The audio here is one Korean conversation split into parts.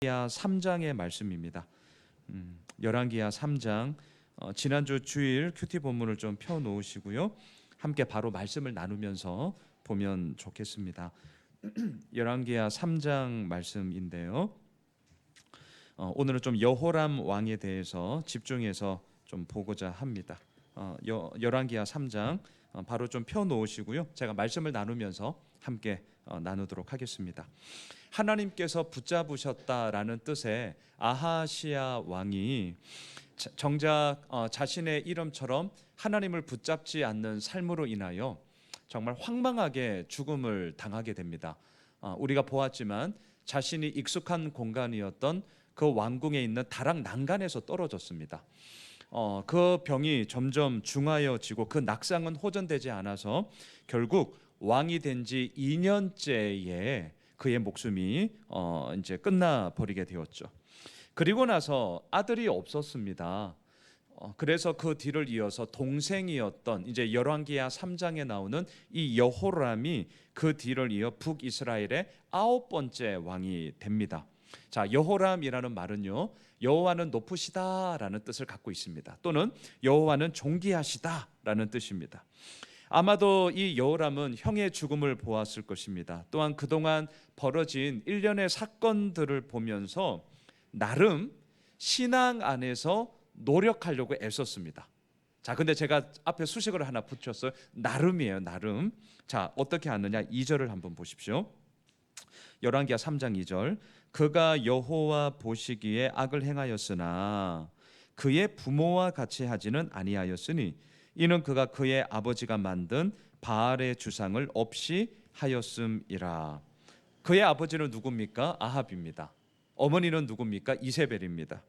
열왕기하 3장의 말씀입니다. 열왕기하 3장 지난주 주일 큐티 본문을 좀 펴놓으시고요. 함께 바로 말씀을 나누면서 보면 좋겠습니다. 열왕기하 3장 말씀인데요. 오늘은 좀 여호람 왕에 대해서 집중해서 좀 보고자 합니다. 열왕기하 3장 바로 좀 펴놓으시고요. 제가 말씀을 나누면서 함께 나누도록 하겠습니다. 하나님께서 붙잡으셨다라는 뜻의 아하시야 왕이 정작 자신의 이름처럼 하나님을 붙잡지 않는 삶으로 인하여 정말 황망하게 죽음을 당하게 됩니다. 우리가 보았지만 자신이 익숙한 공간이었던 그 왕궁에 있는 다락 난간에서 떨어졌습니다. 그 병이 점점 중하여지고 그 낙상은 호전되지 않아서 결국 왕이 된 지 2년째에 그의 목숨이 이제 끝나 버리게 되었죠. 그리고 나서 아들이 없었습니다. 그래서 그 뒤를 이어서 동생이었던 이제 열왕기하 3장에 나오는 이 여호람이 그 뒤를 이어 북이스라엘의 9번째 왕이 됩니다. 자, 여호람이라는 말은요, 여호와는 높으시다라는 뜻을 갖고 있습니다. 또는 여호와는 존귀하시다라는 뜻입니다. 아마도 이 여호람은 형의 죽음을 보았을 것입니다. 또한 그동안 벌어진 일련의 사건들을 보면서 나름 신앙 안에서 노력하려고 애썼습니다. 자, 근데 제가 앞에 수식어를 하나 붙였어요. 나름이에요, 나름. 자, 어떻게 하느냐? 2절을 한번 보십시오. 열왕기하 3장 2절. 그가 여호와 보시기에 악을 행하였으나 그의 부모와 같이 하지는 아니하였으니 이는 그가 그의 아버지가 만든 바알의 주상을 없이 하였음이라. 그의 아버지는 누굽니까? 아합입니다. 어머니는 누굽니까? 이세벨입니다.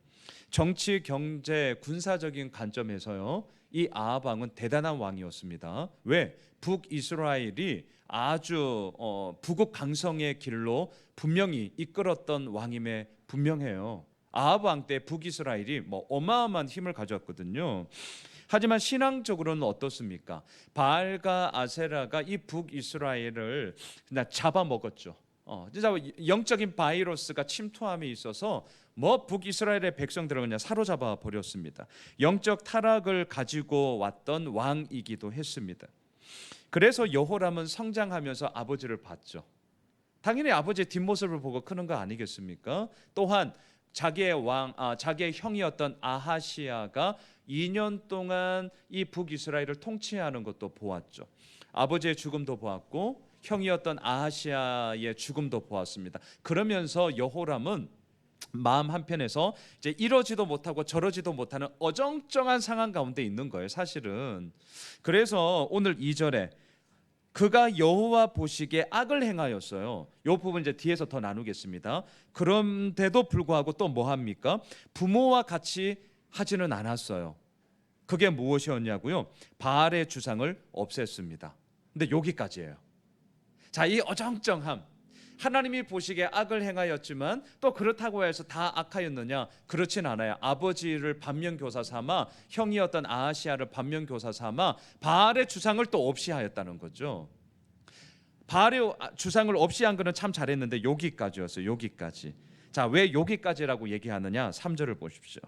정치, 경제, 군사적인 관점에서요, 이 아합 왕은 대단한 왕이었습니다. 왜? 북이스라엘이 아주 부국강성의 길로 분명히 이끌었던 왕임에 분명해요. 아합 왕 때 북이스라엘이 어마어마한 힘을 가졌거든요. 하지만 신앙적으로는 어떻습니까? 바알과 아세라가 이 북이스라엘을 잡아먹었죠. 진짜 영적인 바이러스가 침투함에 있어서 북이스라엘의 백성들을 그냥 사로잡아 버렸습니다. 영적 타락을 가지고 왔던 왕이기도 했습니다. 그래서 여호람은 성장하면서 아버지를 봤죠. 당연히 아버지의 뒷모습을 보고 크는 거 아니겠습니까? 또한 자기의 형이었던 아하시야가 2년 동안 이 북이스라엘을 통치하는 것도 보았죠. 아버지의 죽음도 보았고 형이었던 아하시야의 죽음도 보았습니다. 그러면서 여호람은 마음 한편에서 이제 이러지도 못하고 저러지도 못하는 어정쩡한 상황 가운데 있는 거예요, 사실은. 그래서 오늘 2절에 그가 여호와 보시기에 악을 행하였어요. 이 부분 이제 뒤에서 더 나누겠습니다. 그런데도 불구하고 또 뭐 합니까? 부모와 같이 하지는 않았어요. 그게 무엇이었냐고요? 바알의 주상을 없앴습니다. 근데 여기까지예요. 자, 이 어정쩡함, 하나님이 보시기에 악을 행하였지만 또 그렇다고 해서 다 악하였느냐? 그렇진 않아요. 아버지를 반면교사 삼아, 형이었던 아하시야를 반면교사 삼아 바알의 주상을 또 없이 하였다는 거죠. 바알의 주상을 없이 한 거는 참 잘했는데 여기까지였어요. 여기까지. 자, 왜 여기까지라고 얘기하느냐? 3절을 보십시오.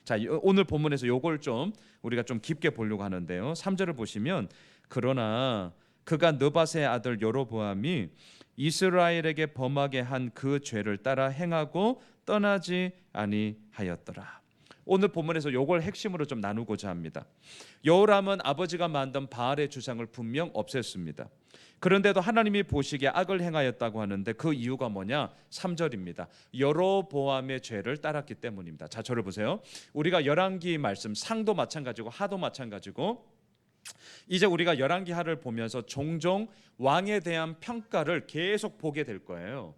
자, 오늘 본문에서 요걸 좀 우리가 좀 깊게 보려고 하는데요. 3절을 보시면 그러나 그가 느밧의 아들 여로보암이 이스라엘에게 범하게 한 그 죄를 따라 행하고 떠나지 아니하였더라. 오늘 본문에서 요걸 핵심으로 좀 나누고자 합니다. 여호람은 아버지가 만든 바알의 주상을 분명 없앴습니다. 그런데도 하나님이 보시기에 악을 행하였다고 하는데 그 이유가 뭐냐? 3절입니다. 여로보암의 죄를 따랐기 때문입니다. 자, 저를 보세요. 우리가 열왕기 말씀 상도 마찬가지고 하도 마찬가지고 이제 우리가 열왕기하를 보면서 종종 왕에 대한 평가를 계속 보게 될 거예요.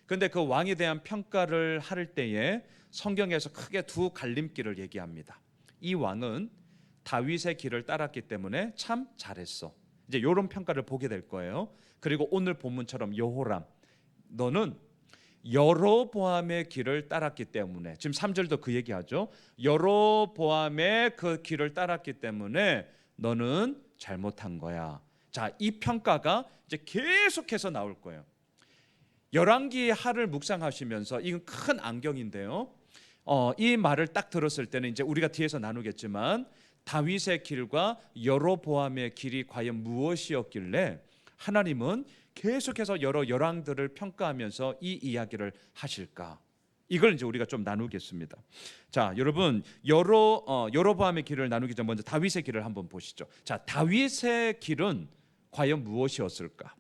그런데 그 왕에 대한 평가를 할 때에 성경에서 크게 두 갈림길을 얘기합니다. 이 왕은 다윗의 길을 따랐기 때문에 참 잘했어. 이제 이런 평가를 보게 될 거예요. 그리고 오늘 본문처럼 여호람, 너는 여로보암의 길을 따랐기 때문에, 지금 3절도 그 얘기하죠. 여로보암의 그 길을 따랐기 때문에 너는 잘못한 거야. 자, 이 평가가 이제 계속해서 나올 거예요. 열왕기 하를 묵상하시면서 이건 큰 안경인데요. 이 말을 딱 들었을 때는 이제 우리가 뒤에서 나누겠지만 다윗의 길과 여로보암의 길이 과연 무엇이었길래 하나님은 계속해서 여러 열왕들을 평가하면서 이 이야기를 하실까? 이걸 이제 우리가 좀 나누겠습니다. 자, 여러분 여로보암의 길을 나누기 전 먼저 다윗의 길을 한번 보시죠. 자, 다윗의 길은 과연 무엇이었을까?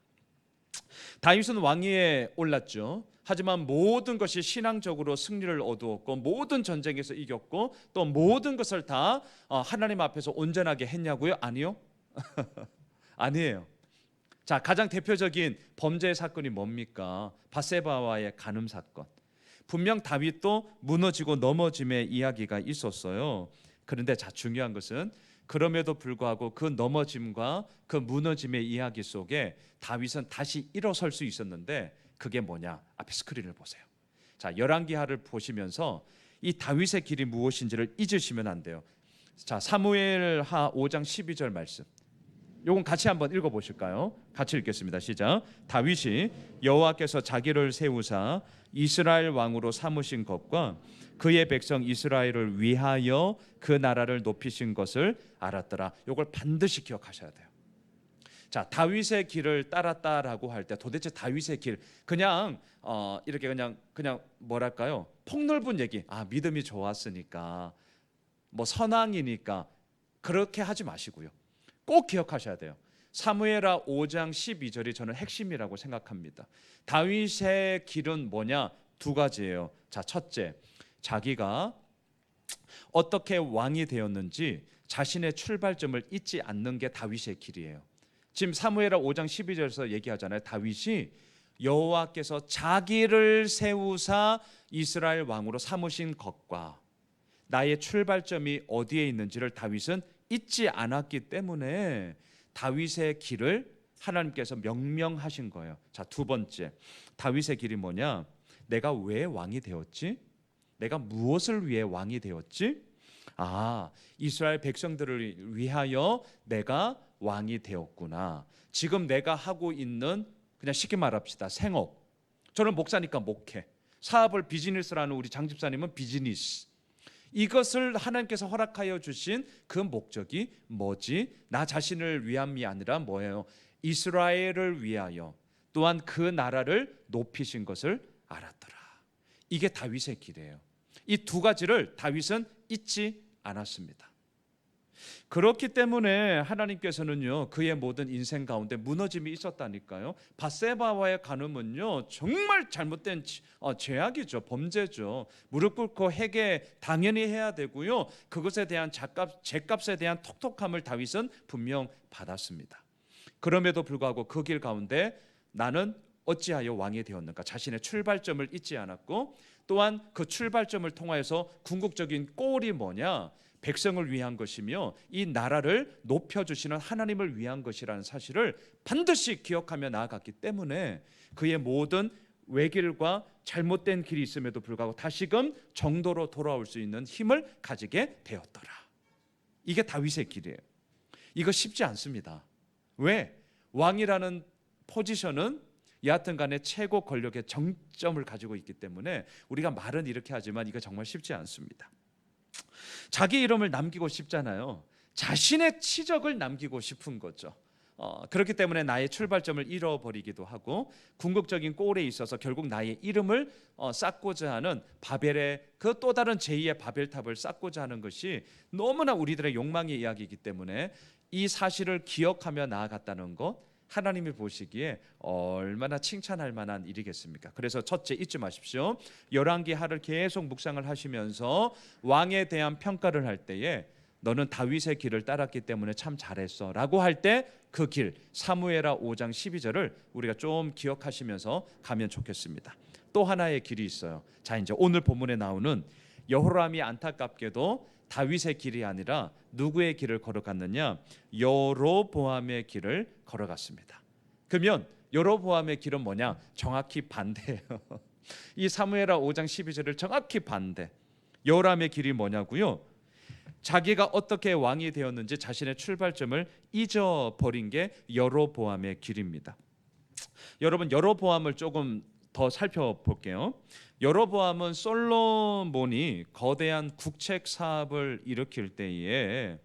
다윗은 왕위에 올랐죠. 하지만 모든 것이 신앙적으로 승리를 얻었고 모든 전쟁에서 이겼고 또 모든 것을 다 하나님 앞에서 온전하게 했냐고요? 아니요. 아니에요. 자, 가장 대표적인 범죄 사건이 뭡니까? 밧세바와의 간음 사건. 분명 다윗도 무너지고 넘어짐의 이야기가 있었어요. 그런데 자, 중요한 것은 그럼에도 불구하고 그 넘어짐과 그 무너짐의 이야기 속에 다윗은 다시 일어설 수 있었는데 그게 뭐냐? 앞에 스크린을 보세요. 자, 열왕기하를 보시면서 이 다윗의 길이 무엇인지를 잊으시면 안 돼요. 자, 사무엘하 5장 12절 말씀. 요건 같이 한번 읽어 보실까요? 같이 읽겠습니다. 시작. 다윗이 여호와께서 자기를 세우사 이스라엘 왕으로 삼으신 것과 그의 백성 이스라엘을 위하여 그 나라를 높이신 것을 알았더라. 요걸 반드시 기억하셔야 돼요. 자, 다윗의 길을 따랐다라고 할 때 도대체 다윗의 길 그냥 이렇게 그냥 뭐랄까요? 폭넓은 얘기. 믿음이 좋았으니까 뭐 선왕이니까 그렇게 하지 마시고요. 꼭 기억하셔야 돼요. 사무엘하 5장 12절이 저는 핵심이라고 생각합니다. 다윗의 길은 뭐냐? 두 가지예요. 자, 첫째, 자기가 어떻게 왕이 되었는지 자신의 출발점을 잊지 않는 게 다윗의 길이에요. 지금 사무엘하 5장 12절에서 얘기하잖아요. 다윗이 여호와께서 자기를 세우사 이스라엘 왕으로 삼으신 것과 나의 출발점이 어디에 있는지를 다윗은 잊지 않았기 때문에 다윗의 길을 하나님께서 명명하신 거예요. 자, 두 번째, 다윗의 길이 뭐냐? 내가 왜 왕이 되었지? 내가 무엇을 위해 왕이 되었지? 이스라엘 백성들을 위하여 내가 왕이 되었구나. 지금 내가 하고 있는 그냥 쉽게 말합시다. 생업. 저는 목사니까 목회. 사업을 비즈니스라는 우리 장 집사님은 비즈니스. 이것을 하나님께서 허락하여 주신 그 목적이 뭐지? 나 자신을 위함이 아니라 뭐예요? 이스라엘을 위하여 또한 그 나라를 높이신 것을 알았더라. 이게 다윗의 길이에요. 이 두 가지를 다윗은 잊지 않았습니다. 그렇기 때문에 하나님께서는요 그의 모든 인생 가운데 무너짐이 있었다니까요. 밧세바와의 간음은요 정말 잘못된 죄악이죠. 범죄죠. 무릎 꿇고 회개 당연히 해야 되고요. 그것에 대한 죄값에 대한 톡톡함을 다윗은 분명 받았습니다. 그럼에도 불구하고 그 길 가운데 나는 어찌하여 왕이 되었는가? 자신의 출발점을 잊지 않았고 또한 그 출발점을 통하여서 궁극적인 골이 뭐냐? 백성을 위한 것이며 이 나라를 높여주시는 하나님을 위한 것이라는 사실을 반드시 기억하며 나아갔기 때문에 그의 모든 외길과 잘못된 길이 있음에도 불구하고 다시금 정도로 돌아올 수 있는 힘을 가지게 되었더라. 이게 다윗의 길이에요. 이거 쉽지 않습니다. 왜? 왕이라는 포지션은 여하튼 간에 최고 권력의 정점을 가지고 있기 때문에 우리가 말은 이렇게 하지만 이거 정말 쉽지 않습니다. 자기 이름을 남기고 싶잖아요. 자신의 치적을 남기고 싶은 거죠. 그렇기 때문에 나의 출발점을 잃어버리기도 하고 궁극적인 골에 있어서 결국 나의 이름을 쌓고자 하는 바벨의 그 또 다른 제2의 바벨탑을 쌓고자 하는 것이 너무나 우리들의 욕망의 이야기이기 때문에 이 사실을 기억하며 나아갔다는 것 하나님이 보시기에 얼마나 칭찬할 만한 일이겠습니까? 그래서 첫째 잊지 마십시오. 열왕기하를 계속 묵상을 하시면서 왕에 대한 평가를 할 때에 너는 다윗의 길을 따랐기 때문에 참 잘했어 라고 할 때 그 길 사무엘하 5장 12절을 우리가 좀 기억하시면서 가면 좋겠습니다. 또 하나의 길이 있어요. 자, 이제 오늘 본문에 나오는 여호람이 안타깝게도 다윗의 길이 아니라 누구의 길을 걸어갔느냐? 여로보암의 길을 걸어갔습니다. 그러면 여로보암의 길은 뭐냐? 정확히 반대예요. 이 사무엘하 5장 12절을 정확히 반대. 여호람의 길이 뭐냐고요? 자기가 어떻게 왕이 되었는지 자신의 출발점을 잊어버린 게 여로보암의 길입니다. 여러분 여로보암을 조금 더 살펴볼게요. 여로보암은 솔로몬이 거대한 국책 사업을 일으킬 때에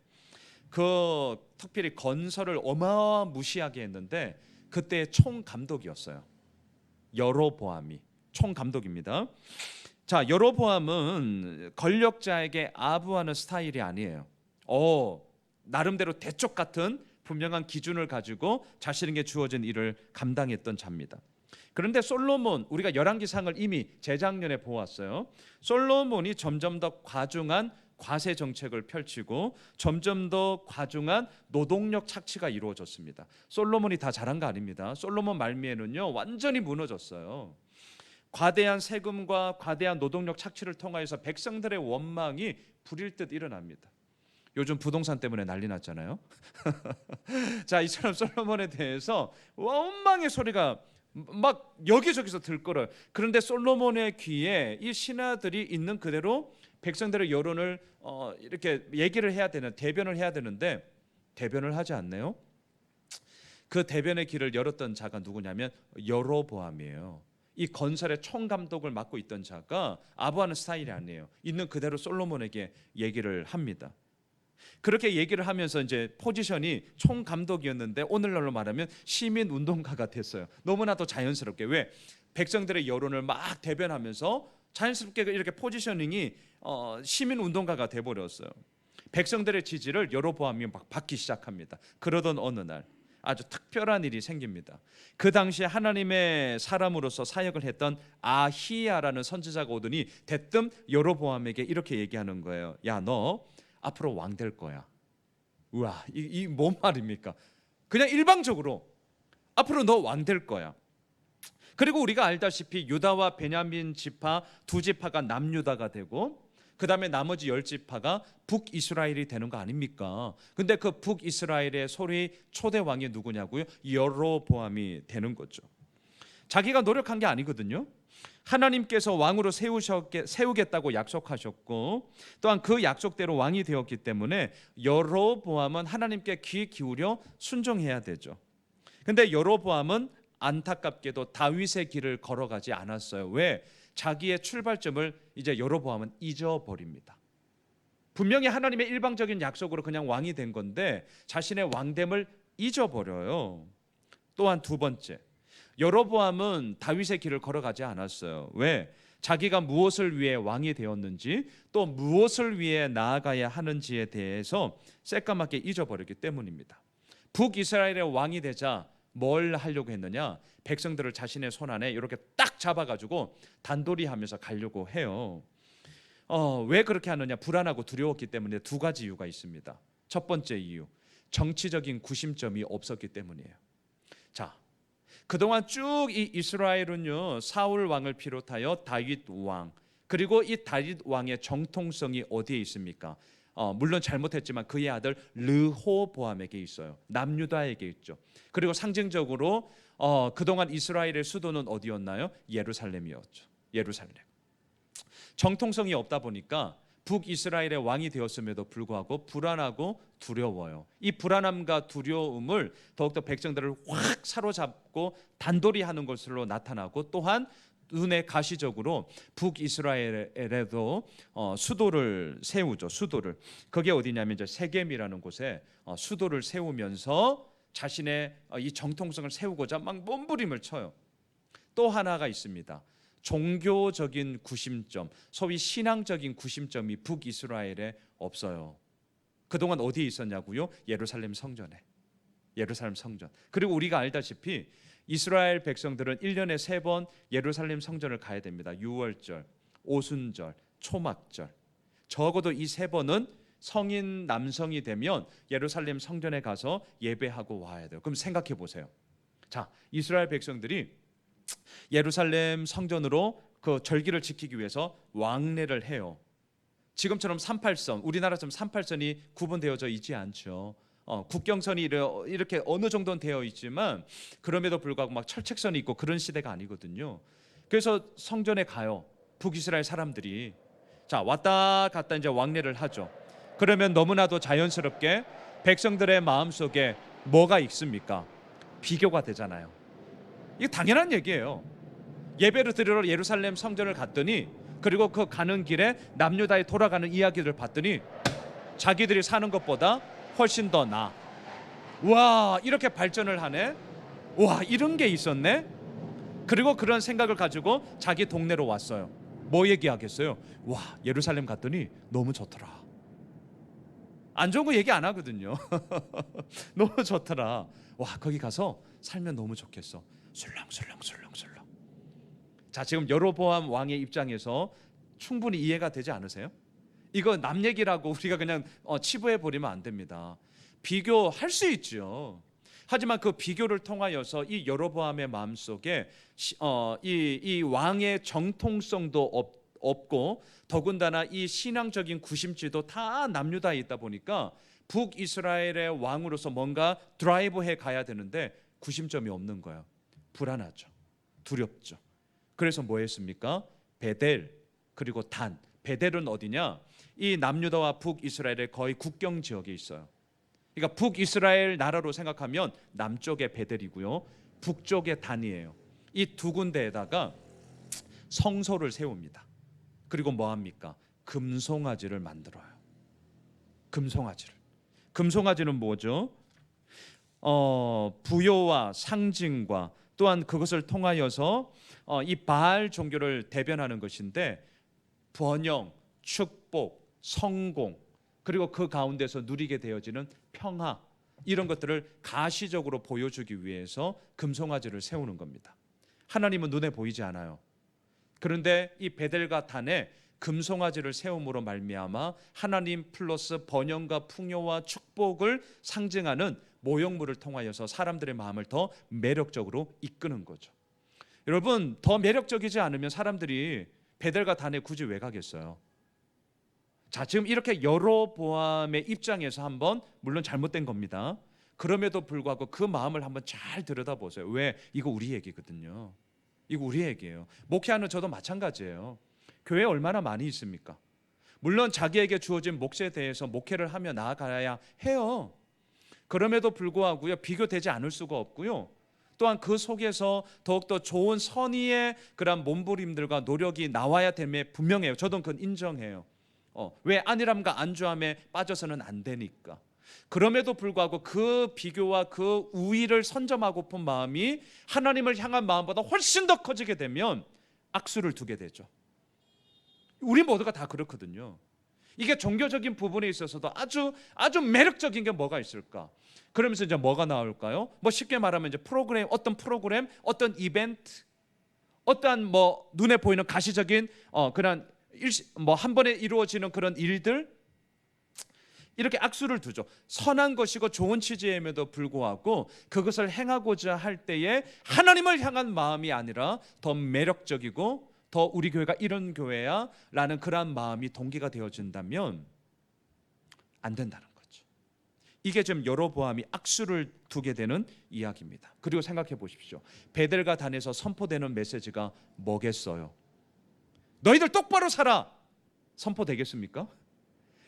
그 특별히 건설을 어마무시하게 했는데 그때 총감독이었어요. 여로보암이 총감독입니다. 자, 여로보암은 권력자에게 아부하는 스타일이 아니에요. 나름대로 대쪽 같은 분명한 기준을 가지고 자신에게 주어진 일을 감당했던 자입니다. 그런데 솔로몬, 우리가 열왕기상을 이미 재작년에 보았어요. 솔로몬이 점점 더 과중한 과세 정책을 펼치고 점점 더 과중한 노동력 착취가 이루어졌습니다. 솔로몬이 다 잘한 거 아닙니다. 솔로몬 말미에는요 완전히 무너졌어요. 과대한 세금과 과대한 노동력 착취를 통하여서 백성들의 원망이 불일 듯 일어납니다. 요즘 부동산 때문에 난리 났잖아요. 자, 이처럼 솔로몬에 대해서 원망의 소리가 막 여기저기서 들끓어요. 그런데 솔로몬의 귀에 이 신하들이 있는 그대로 백성들의 여론을 이렇게 얘기를 해야 되는, 대변을 해야 되는데 대변을 하지 않네요. 그 대변의 길을 열었던 자가 누구냐면 여로보암이에요. 이 건설의 총감독을 맡고 있던 자가 아부하는 스타일이 아니에요. 있는 그대로 솔로몬에게 얘기를 합니다. 그렇게 얘기를 하면서 이제 포지션이 총감독이었는데 오늘날로 말하면 시민운동가가 됐어요. 너무나도 자연스럽게. 왜? 백성들의 여론을 막 대변하면서 자연스럽게 이렇게 포지셔닝이 시민운동가가 돼버렸어요. 백성들의 지지를 여로보암이 막 받기 시작합니다. 그러던 어느 날 아주 특별한 일이 생깁니다. 그 당시에 하나님의 사람으로서 사역을 했던 아히야라는 선지자가 오더니 대뜸 여로보암에게 이렇게 얘기하는 거예요. 야, 너 앞으로 왕 될 거야. 우와, 이 뭔 말입니까? 그냥 일방적으로 앞으로 너 왕 될 거야. 그리고 우리가 알다시피 유다와 베냐민 지파 두 지파가 남유다가 되고 그 다음에 나머지 10지파가 북이스라엘이 되는 거 아닙니까? 근데 그 북이스라엘의 소리 초대 왕이 누구냐고요? 여로보암이 되는 거죠. 자기가 노력한 게 아니거든요. 하나님께서 왕으로 세우겠다고 약속하셨고 또한 그 약속대로 왕이 되었기 때문에 여로보암은 하나님께 귀 기울여 순종해야 되죠. 근데 여로보암은 안타깝게도 다윗의 길을 걸어가지 않았어요. 왜? 자기의 출발점을 이제 여로보암은 잊어버립니다. 분명히 하나님의 일방적인 약속으로 그냥 왕이 된 건데 자신의 왕됨을 잊어버려요. 또한 두 번째, 여로보암은 다윗의 길을 걸어가지 않았어요. 왜? 자기가 무엇을 위해 왕이 되었는지 또 무엇을 위해 나아가야 하는지에 대해서 새까맣게 잊어버렸기 때문입니다. 북이스라엘의 왕이 되자 뭘 하려고 했느냐? 백성들을 자신의 손 안에 이렇게 딱 잡아가지고 단돌이하면서 가려고 해요. 왜 그렇게 하느냐? 불안하고 두려웠기 때문에 두 가지 이유가 있습니다. 첫 번째 이유, 정치적인 구심점이 없었기 때문이에요. 자, 그동안 쭉 이 이스라엘은요 사울 왕을 비롯하여 다윗 왕, 그리고 이 다윗 왕의 정통성이 어디에 있습니까? 물론 잘못했지만 그의 아들 르호보암에게 있어요. 남유다에게 있죠. 그리고 상징적으로 그동안 이스라엘의 수도는 어디였나요? 예루살렘이었죠. 예루살렘. 정통성이 없다 보니까 북이스라엘의 왕이 되었음에도 불구하고 불안하고 두려워요. 이 불안함과 두려움을 더욱더 백성들을 확 사로잡고 단돌이하는 것으로 나타나고 또한 눈에 가시적으로 북이스라엘에도 수도를 세우죠. 수도를. 그게 어디냐면 이제 세겜이라는 곳에 수도를 세우면서 자신의 이 정통성을 세우고자 막 몸부림을 쳐요. 또 하나가 있습니다. 종교적인 구심점, 소위 신앙적인 구심점이 북이스라엘에 없어요. 그동안 어디에 있었냐고요? 예루살렘 성전에. 예루살렘 성전. 그리고 우리가 알다시피 이스라엘 백성들은 1년에 3번 예루살렘 성전을 가야 됩니다. 유월절, 오순절, 초막절. 적어도 이 3번은 성인 남성이 되면 예루살렘 성전에 가서 예배하고 와야 돼요. 그럼 생각해 보세요. 자, 이스라엘 백성들이 예루살렘 성전으로 그 절기를 지키기 위해서 왕래를 해요. 지금처럼 38선, 우리나라처럼 38선이 구분되어져 있지 않죠. 국경선이 이렇게 어느 정도는 되어 있지만 그럼에도 불구하고 막 철책선이 있고 그런 시대가 아니거든요. 그래서 성전에 가요. 북이스라엘 사람들이. 자, 왔다 갔다 이제 왕래를 하죠. 그러면 너무나도 자연스럽게 백성들의 마음속에 뭐가 있습니까? 비교가 되잖아요. 이게 당연한 얘기예요. 예배를 드리러 예루살렘 성전을 갔더니, 그리고 그 가는 길에 남유다에 돌아가는 이야기를 봤더니 자기들이 사는 것보다 훨씬 더 나아. 와, 이렇게 발전을 하네. 와, 이런 게 있었네. 그리고 그런 생각을 가지고 자기 동네로 왔어요. 뭐 얘기하겠어요? 와, 예루살렘 갔더니 너무 좋더라. 안 좋은 거 얘기 안 하거든요. 너무 좋더라. 와, 거기 가서 살면 너무 좋겠어. 술렁술렁술렁술렁. 자, 지금 여로보암 왕의 입장에서 충분히 이해가 되지 않으세요? 이거 남 얘기라고 우리가 그냥 치부해 버리면 안 됩니다. 비교할 수 있죠. 하지만 그 비교를 통하여서 이 여로보암의 마음속에 이 왕의 정통성도 없고, 더군다나 이 신앙적인 구심지도 다 남유다에 있다 보니까 북이스라엘의 왕으로서 뭔가 드라이브해 가야 되는데 구심점이 없는 거예요. 불안하죠. 두렵죠. 그래서 뭐 했습니까? 베델 그리고 단. 베델은 어디냐? 이 남유다와 북이스라엘의 거의 국경 지역에 있어요. 그러니까 북이스라엘 나라로 생각하면 남쪽에 베델이고요, 북쪽에 단이에요. 이 두 군데에다가 성소를 세웁니다. 그리고 뭐 합니까? 금송아지를 만들어요. 금송아지는 뭐죠? 부요와 상징과 또한 그것을 통하여서 이 바알 종교를 대변하는 것인데, 번영, 축복, 성공, 그리고 그 가운데서 누리게 되어지는 평화, 이런 것들을 가시적으로 보여주기 위해서 금송아지를 세우는 겁니다. 하나님은 눈에 보이지 않아요. 그런데 이 베델과 단에 금송아지를 세움으로 말미암아 하나님 플러스 번영과 풍요와 축복을 상징하는 모형물을 통하여서 사람들의 마음을 더 매력적으로 이끄는 거죠. 여러분, 더 매력적이지 않으면 사람들이 베델과 단에 굳이 왜 가겠어요? 자, 지금 이렇게 여로보암의 입장에서 한번, 물론 잘못된 겁니다. 그럼에도 불구하고 그 마음을 한번 잘 들여다보세요. 왜? 이거 우리 얘기거든요. 이거 우리 얘기예요. 목회하는 저도 마찬가지예요. 교회에 얼마나 많이 있습니까? 물론 자기에게 주어진 몫에 대해서 목회를 하며 나아가야 해요. 그럼에도 불구하고요, 비교되지 않을 수가 없고요, 또한 그 속에서 더욱더 좋은 선의의 그런 몸부림들과 노력이 나와야 됨에 분명해요. 저도 그건 인정해요. 왜? 안일함과 안주함에 빠져서는 안 되니까. 그럼에도 불구하고 그 비교와 그 우위를 선점하고픈 마음이 하나님을 향한 마음보다 훨씬 더 커지게 되면 악수를 두게 되죠. 우리 모두가 다 그렇거든요. 이게 종교적인 부분에 있어서도 아주 매력적인 게 뭐가 있을까? 그러면서 이제 뭐가 나올까요? 뭐 쉽게 말하면 이제 어떤 프로그램, 어떤 이벤트, 어떠한 뭐 눈에 보이는 가시적인 그런 뭐 한 번에 이루어지는 그런 일들, 이렇게 악수를 두죠. 선한 것이고 좋은 취지임에도 불구하고 그것을 행하고자 할 때에 하나님을 향한 마음이 아니라 더 매력적이고 더 우리 교회가 이런 교회야 라는 그러한 마음이 동기가 되어진다면 안 된다는 거죠. 이게 지금 여로보암이 악수를 두게 되는 이야기입니다. 그리고 생각해 보십시오. 베델과 단에서 선포되는 메시지가 뭐겠어요? 너희들 똑바로 살아. 선포되겠습니까?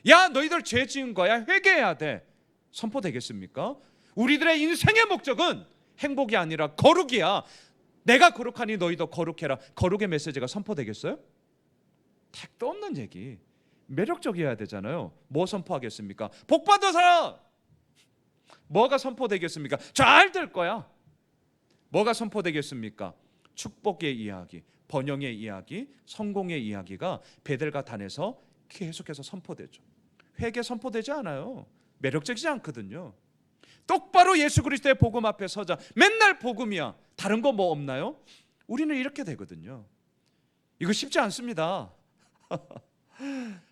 야, 너희들 죄 지은 거야, 회개해야 돼. 선포되겠습니까? 우리들의 인생의 목적은 행복이 아니라 거룩이야. 내가 거룩하니 너희도 거룩해라. 거룩의 메시지가 선포되겠어요? 택도 없는 얘기. 매력적이어야 되잖아요. 뭐 선포하겠습니까? 복 받아 살아. 뭐가 선포되겠습니까? 잘 될 거야. 뭐가 선포되겠습니까? 축복의 이야기, 번영의 이야기, 성공의 이야기가 베델과 단에서 계속해서 선포되죠. 회개 선포되지 않아요. 매력적이지 않거든요. 똑바로 예수 그리스도의 복음 앞에 서자. 맨날 복음이야. 다른 거 뭐 없나요? 우리는 이렇게 되거든요. 이거 쉽지 않습니다.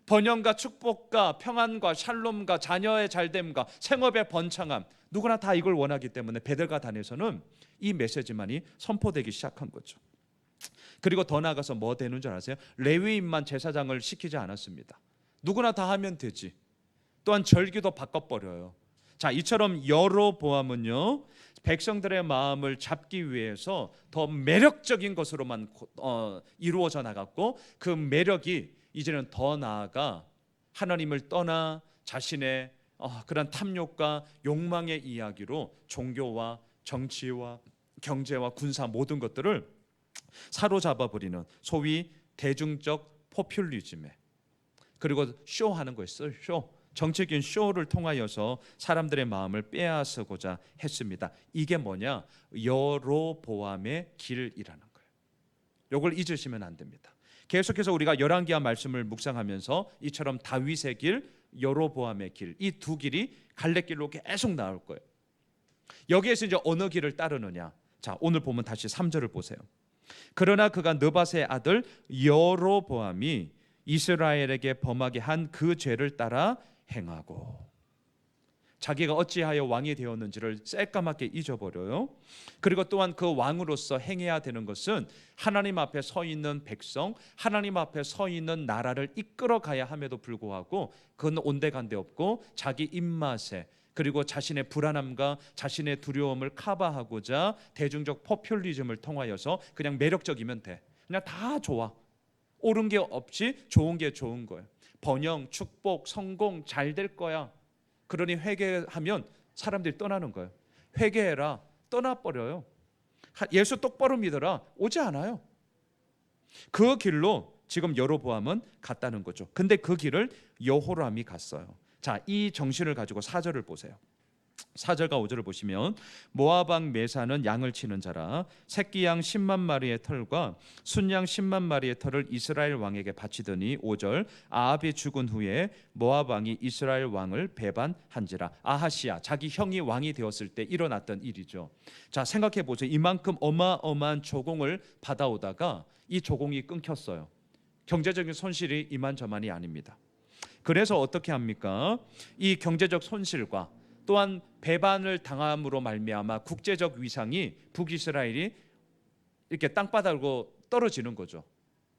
번영과 축복과 평안과 샬롬과 자녀의 잘됨과 생업의 번창함, 누구나 다 이걸 원하기 때문에 베델과 단에서는 이 메시지만이 선포되기 시작한 거죠. 그리고 더 나아가서 뭐 되는 줄 아세요? 레위인만 제사장을 시키지 않았습니다. 누구나 다 하면 되지. 또한 절기도 바꿔버려요. 자, 이처럼 여로보암은요, 백성들의 마음을 잡기 위해서 더 매력적인 것으로만 이루어져 나갔고, 그 매력이 이제는 더 나아가 하나님을 떠나 자신의 그런 탐욕과 욕망의 이야기로 종교와 정치와 경제와 군사 모든 것들을 사로잡아 버리는 소위 대중적 포퓰리즘에, 그리고 쇼하는 거였어요. 쇼. 정치적인 쇼를 통하여서 사람들의 마음을 빼앗고자 했습니다. 이게 뭐냐? 여로보암의 길이라는 거예요. 이걸 잊으시면 안 됩니다. 계속해서 우리가 열왕기하 말씀을 묵상하면서 이처럼 다윗의 길, 여로보암의 길, 이 두 길이 갈래길로 계속 나올 거예요. 여기에서 이제 어느 길을 따르느냐? 자, 오늘 보면 다시 3절을 보세요. 그러나 그가 느밧의 아들 여로보암이 이스라엘에게 범하게 한 그 죄를 따라 행하고, 자기가 어찌하여 왕이 되었는지를 새까맣게 잊어버려요. 그리고 또한 그 왕으로서 행해야 되는 것은 하나님 앞에 서 있는 백성, 하나님 앞에 서 있는 나라를 이끌어 가야 함에도 불구하고 그건 온데간데 없고 자기 입맛에, 그리고 자신의 불안함과 자신의 두려움을 커버하고자 대중적 포퓰리즘을 통하여서 그냥 매력적이면 돼, 그냥 다 좋아, 옳은 게 없이 좋은 게 좋은 거예요. 번영, 축복, 성공, 잘 될 거야. 그러니 회개하면 사람들이 떠나는 거예요. 회개해라, 떠나버려요. 예수 똑바로 믿어라, 오지 않아요. 그 길로 지금 여로보암은 갔다는 거죠. 근데 그 길을 여호람이 갔어요. 자, 이 정신을 가지고 4절을 보세요. 4절과 5절을 보시면 모압 왕 메사는 양을 치는 자라 새끼 양 10만 마리의 털과 순양 10만 마리의 털을 이스라엘 왕에게 바치더니 5절 아합이 죽은 후에 모압 왕이 이스라엘 왕을 배반한지라. 아하시야, 자기 형이 왕이 되었을 때 일어났던 일이죠. 자, 생각해 보세요. 이만큼 어마어마한 조공을 받아오다가 이 조공이 끊겼어요. 경제적인 손실이 이만저만이 아닙니다. 그래서 어떻게 합니까? 이 경제적 손실과 또한 배반을 당함으로 말미암아 국제적 위상이 북이스라엘이 이렇게 땅바닥으로 떨어지는 거죠.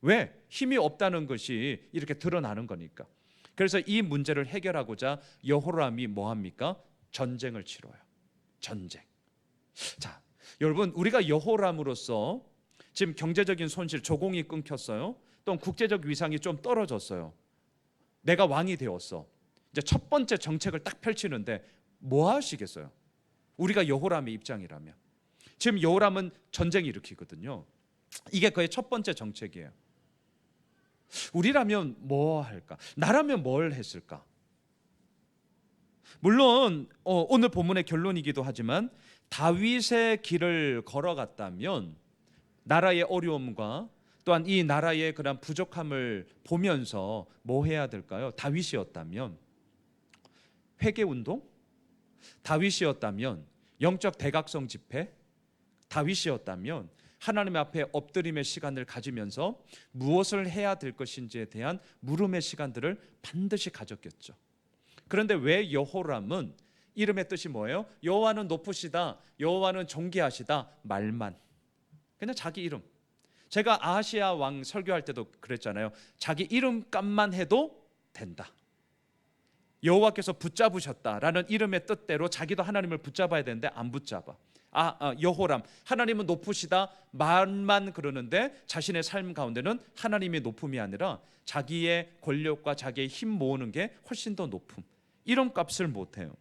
왜? 힘이 없다는 것이 이렇게 드러나는 거니까. 그래서 이 문제를 해결하고자 여호람이 뭐 합니까? 전쟁을 치러요. 전쟁. 자, 여러분, 우리가 여호람으로서 지금 경제적인 손실, 조공이 끊겼어요. 또 국제적 위상이 좀 떨어졌어요. 내가 왕이 되었어. 이제 첫 번째 정책을 딱 펼치는데 뭐 하시겠어요? 우리가 여호람의 입장이라면. 지금 여호람은 전쟁 일으키거든요. 이게 그의 첫 번째 정책이에요. 우리라면 뭐 할까? 나라면 뭘 했을까? 물론 오늘 본문의 결론이기도 하지만 다윗의 길을 걸어갔다면 나라의 어려움과 또한 이 나라의 그런 부족함을 보면서 뭐 해야 될까요? 다윗이었다면 회개운동? 다윗이었다면 영적 대각성 집회? 다윗이었다면 하나님 앞에 엎드림의 시간을 가지면서 무엇을 해야 될 것인지에 대한 물음의 시간들을 반드시 가졌겠죠. 그런데 왜 여호람은, 이름의 뜻이 뭐예요? 여호와는 높으시다, 여호와는 존귀하시다, 말만, 그냥 자기 이름. 제가 아하시야 왕 설교할 때도 그랬잖아요. 자기 이름값만 해도 된다. 여호와께서 붙잡으셨다라는 이름의 뜻대로 자기도 하나님을 붙잡아야 되는데 안 붙잡아. 여호람, 하나님은 높으시다 말만 그러는데 자신의 삶 가운데는 하나님의 높음이 아니라 자기의 권력과 자기의 힘 모으는 게 훨씬 더 높음. 이름값을 못해요.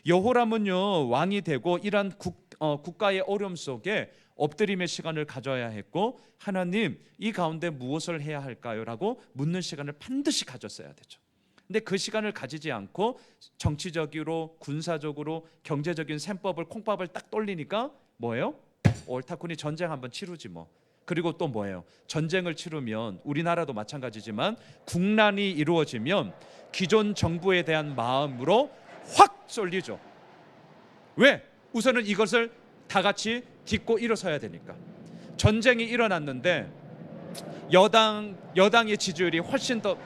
여호람은요, 왕이 되고 이러한 국가의 어려움 속에 엎드림의 시간을 가져야 했고, 하나님 이 가운데 무엇을 해야 할까요? 라고 묻는 시간을 반드시 가졌어야 되죠. 근데 그 시간을 가지지 않고 정치적으로, 군사적으로, 경제적인 셈법을, 콩밥을 딱 돌리니까 뭐예요? 옳다쿠니 전쟁 한번 치르지 뭐. 그리고 또 뭐예요? 전쟁을 치르면, 우리나라도 마찬가지지만 국난이 이루어지면 기존 정부에 대한 마음으로 확 쏠리죠. 왜? 우선은 이것을 다 같이 딛고 일어서야 되니까. 전쟁이 일어났는데 여당의 지지율이 훨씬 더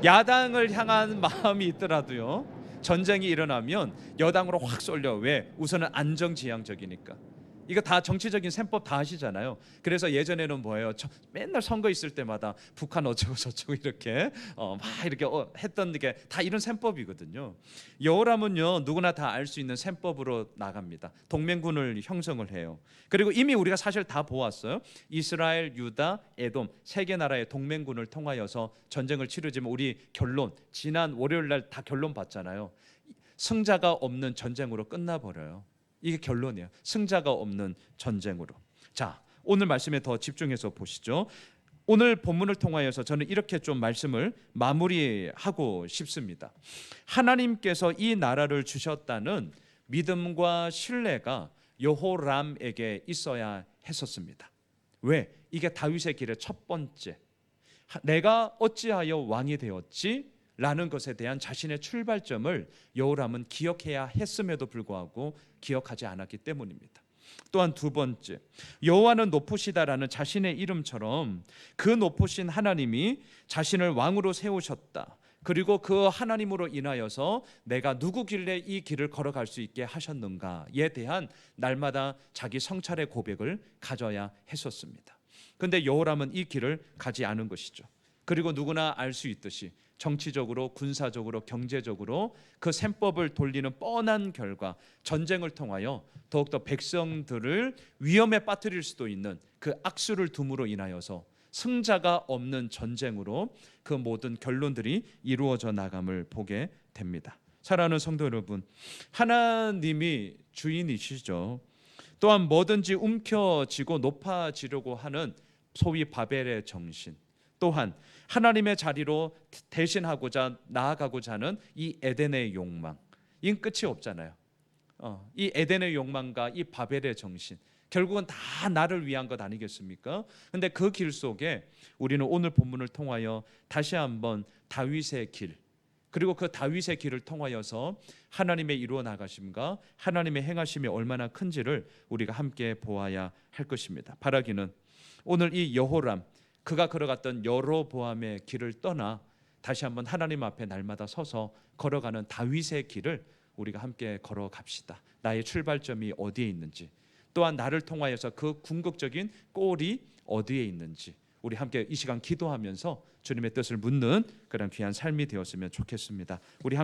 야당을 향한 마음이 있더라도요, 전쟁이 일어나면 여당으로 확 쏠려. 왜? 우선은 안정지향적이니까. 이거 다 정치적인 셈법 다 아시잖아요. 그래서 예전에는 뭐예요? 맨날 선거 있을 때마다 북한 어쩌고 저쩌고 이렇게 막 이렇게 했던 게 다 이런 셈법이거든요. 여호람은요, 누구나 다 알 수 있는 셈법으로 나갑니다. 동맹군을 형성을 해요. 그리고 이미 우리가 사실 다 보았어요. 이스라엘, 유다, 에돔 세 개 나라의 동맹군을 통하여서 전쟁을 치르지만 우리 결론, 지난 월요일 날 다 결론 봤잖아요. 승자가 없는 전쟁으로 끝나버려요. 이게 결론이에요. 승자가 없는 전쟁으로. 자, 오늘 말씀에 더 집중해서 보시죠. 오늘 본문을 통하여서 저는 이렇게 좀 말씀을 마무리하고 싶습니다. 하나님께서 이 나라를 주셨다는 믿음과 신뢰가 여호람에게 있어야 했었습니다. 왜? 이게 다윗의 길의 첫 번째, 내가 어찌하여 왕이 되었지? 라는 것에 대한 자신의 출발점을 여호람은 기억해야 했음에도 불구하고 기억하지 않았기 때문입니다. 또한 두 번째, 여호와는 높으시다라는 자신의 이름처럼 그 높으신 하나님이 자신을 왕으로 세우셨다. 그리고 그 하나님으로 인하여서 내가 누구길래 이 길을 걸어갈 수 있게 하셨는가에 대한 날마다 자기 성찰의 고백을 가져야 했었습니다. 그런데 여호람은 이 길을 가지 않은 것이죠. 그리고 누구나 알 수 있듯이 정치적으로, 군사적으로, 경제적으로 그 셈법을 돌리는 뻔한 결과, 전쟁을 통하여 더욱더 백성들을 위험에 빠뜨릴 수도 있는 그 악수를 둠으로 인하여서 승자가 없는 전쟁으로 그 모든 결론들이 이루어져 나감을 보게 됩니다. 사랑하는 성도 여러분, 하나님이 주인이시죠. 또한 뭐든지 움켜쥐고 높아지려고 하는 소위 바벨의 정신, 또한 하나님의 자리로 대신하고자 나아가고자 하는 이 에덴의 욕망, 이건 끝이 없잖아요. 이 에덴의 욕망과 이 바벨의 정신, 결국은 다 나를 위한 것 아니겠습니까? 근데 그 길 속에 우리는 오늘 본문을 통하여 다시 한번 다윗의 길, 그리고 그 다윗의 길을 통하여서 하나님의 이루어 나가심과 하나님의 행하심이 얼마나 큰지를 우리가 함께 보아야 할 것입니다. 바라기는 오늘 이 여호람, 그가 걸어갔던 여로보암의 길을 떠나 다시 한번 하나님 앞에 날마다 서서 걸어가는 다윗의 길을 우리가 함께 걸어갑시다. 나의 출발점이 어디에 있는지, 또한 나를 통하여서 그 궁극적인 골이 어디에 있는지 우리 함께 이 시간 기도하면서 주님의 뜻을 묻는 그런 귀한 삶이 되었으면 좋겠습니다. 우리 함께